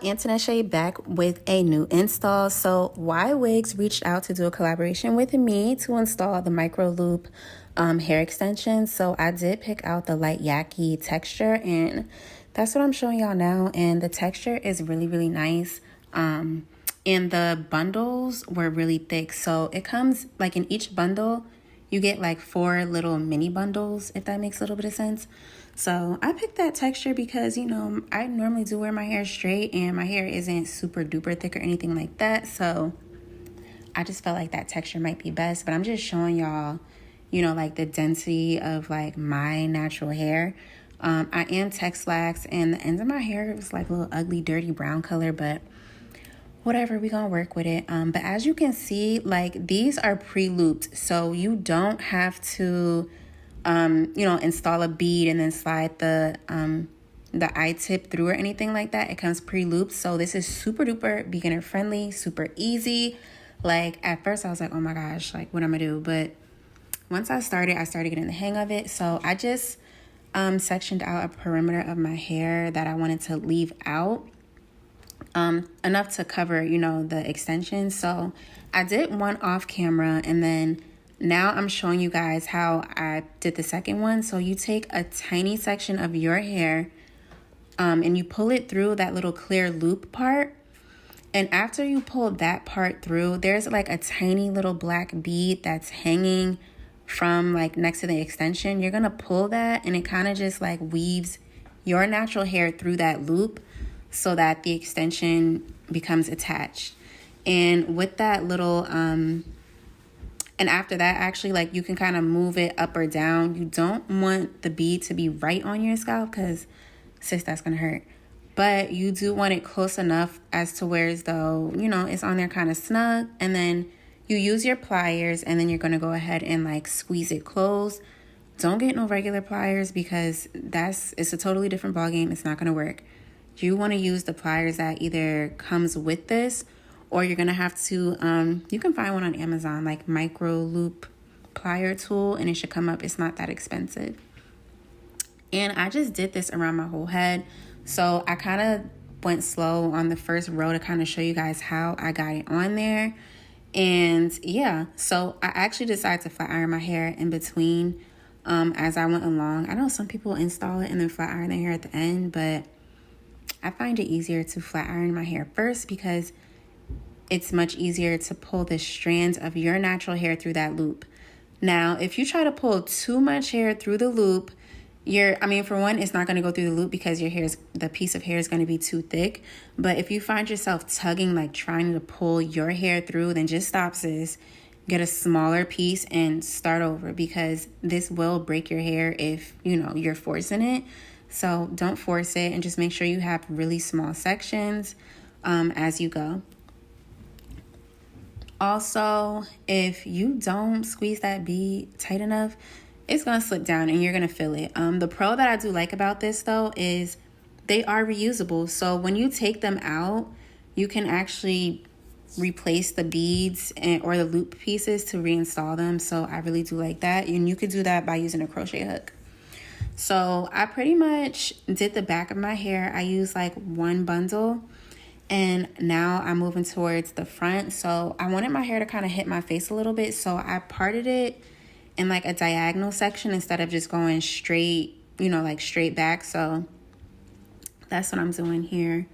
Antonette Shay back with a new install. So Ywigs reached out to do a collaboration with me to install the micro loop hair extension. So I did pick out the light Yaki texture, and that's what I'm showing y'all now. And the texture is really, really nice. And the bundles were really thick. So it comes like in each bundle, you get like 4 little mini bundles, if that makes a little bit of sense. So I picked that texture because, you know, I normally do wear my hair straight and my hair isn't super duper thick or anything like that. So I just felt like that texture might be best. But I'm just showing y'all, you know, like the density of like my natural hair. I am Tex-Lax and the ends of my hair was like a little ugly, dirty brown color, but whatever, we gonna work with it. But as you can see, like these are pre-looped, so you don't have to you know, install a bead and then slide the eye-tip through or anything like that. It comes pre-looped, so this is super duper beginner friendly, super easy. Like at first I was like, oh my gosh, like what am I gonna do? But once I started getting the hang of it. So I just sectioned out a perimeter of my hair that I wanted to leave out, enough to cover, you know, the extensions. So I did one off camera, and then now I'm showing you guys how I did the second one. So you take a tiny section of your hair and you pull it through that little clear loop part. And after you pull that part through, there's like a tiny little black bead that's hanging from like next to the extension. You're going to pull that, and it kind of just like weaves your natural hair through that loop so that the extension becomes attached. And with that little and after that, actually, like you can kind of move it up or down. You don't want the bead to be right on your scalp because, sis, that's going to hurt. But you do want it close enough as to where as though, you know, it's on there kind of snug. And then you use your pliers, and then you're going to go ahead and like squeeze it closed. Don't get no regular pliers because it's a totally different ballgame. It's not going to work. You want to use the pliers that either comes with this, or you're going to have to, you can find one on Amazon, like micro loop plier tool, and it should come up. It's not that expensive. And I just did this around my whole head. So I kind of went slow on the first row to kind of show you guys how I got it on there. And yeah, so I actually decided to flat iron my hair in between as I went along. I know some people install it and then flat iron their hair at the end, but I find it easier to flat iron my hair first because it's much easier to pull the strands of your natural hair through that loop. Now, if you try to pull too much hair through the loop, for one, it's not going to go through the loop because the piece of hair is going to be too thick. But if you find yourself tugging, like trying to pull your hair through, then just stop, sis. Get a smaller piece and start over, because this will break your hair if, you know, you're forcing it. So don't force it, and just make sure you have really small sections as you go. Also, if you don't squeeze that bead tight enough, it's going to slip down and you're going to feel it. The pro that I do like about this, though, is they are reusable. So when you take them out, you can actually replace the beads or the loop pieces to reinstall them. So I really do like that. And you could do that by using a crochet hook. So I pretty much did the back of my hair. I used like one bundle. And now I'm moving towards the front. So I wanted my hair to kind of hit my face a little bit. So I parted it in like a diagonal section instead of just going straight, you know, like straight back. So that's what I'm doing here.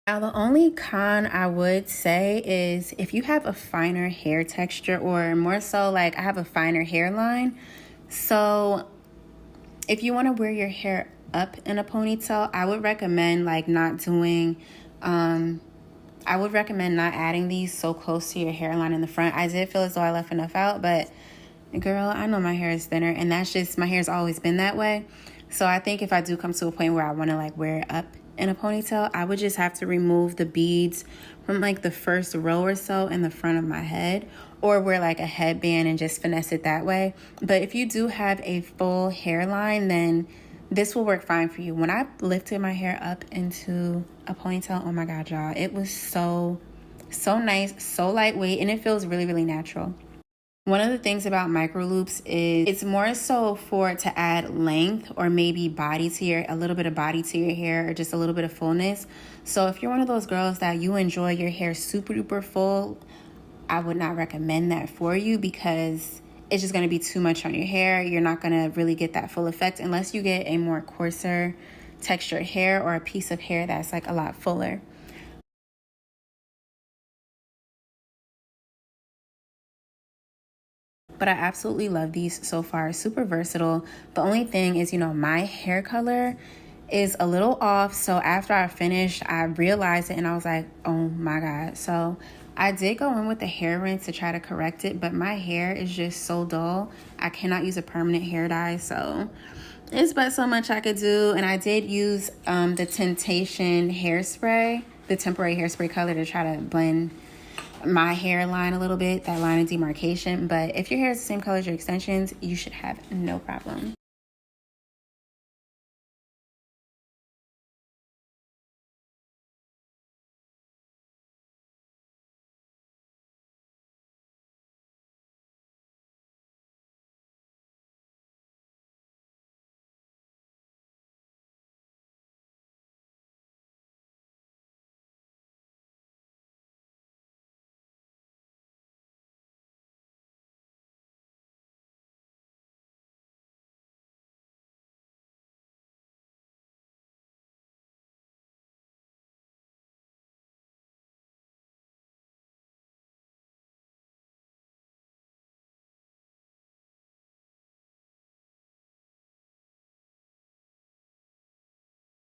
Now, the only con I would say is if you have a finer hair texture, or more so like I have a finer hairline. So if you want to wear your hair up in a ponytail, I would recommend like not doing I would recommend not adding these so close to your hairline in the front. I did feel as though I left enough out, but girl, I know my hair is thinner, and that's just, my hair's always been that way. So I think if I do come to a point where I want to like wear it up in a ponytail, I would just have to remove the beads from like the first row or so in the front of my head, or wear like a headband and just finesse it that way. But if you do have a full hairline, then this will work fine for you. When I lifted my hair up into a ponytail, oh my God, y'all, it was so nice, so lightweight, and it feels really, really natural. One of the things about micro loops is it's more so for to add length or maybe body to your, a little bit of body to your hair, or just a little bit of fullness. So if you're one of those girls that you enjoy your hair super duper full, I would not recommend that for you, because it's just going to be too much on your hair. You're not going to really get that full effect unless you get a more coarser textured hair, or a piece of hair that's like a lot fuller. But I absolutely love these so far. Super versatile. The only thing is, my hair color is a little off. So after I finished, I realized it and I was like, oh my God. So I did go in with the hair rinse to try to correct it, but my hair is just so dull. I cannot use a permanent hair dye. So it's but so much I could do. And I did use the Temptation hairspray, the temporary hairspray color, to try to blend my hairline a little bit, that line of demarcation. But if your hair is the same color as your extensions, you should have no problem.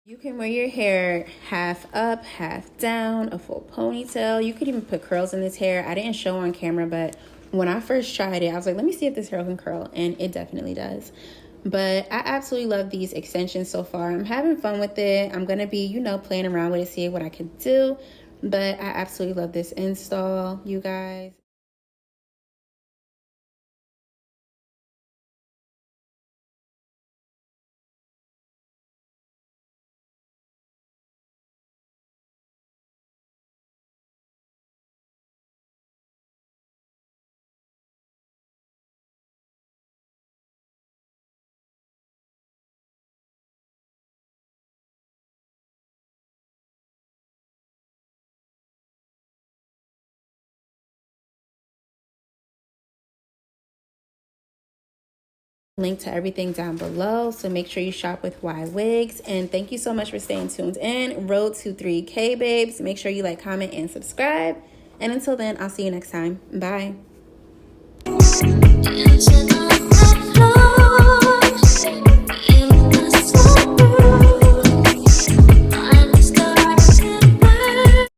You can wear your hair half up, half down, a full ponytail. You could even put curls in this hair. I didn't show on camera, but when I first tried it, I was like, let me see if this hair can curl, and it definitely does. But I absolutely love these extensions so far. I'm having fun with it. I'm going to be, playing around with it, see what I can do. But I absolutely love this install, you guys. Link to everything down below, so make sure you shop with Ywigs. And thank you so much for staying tuned in. Road to 3K, babes. Make sure you like, comment, and subscribe. And until then, I'll see you next time. Bye.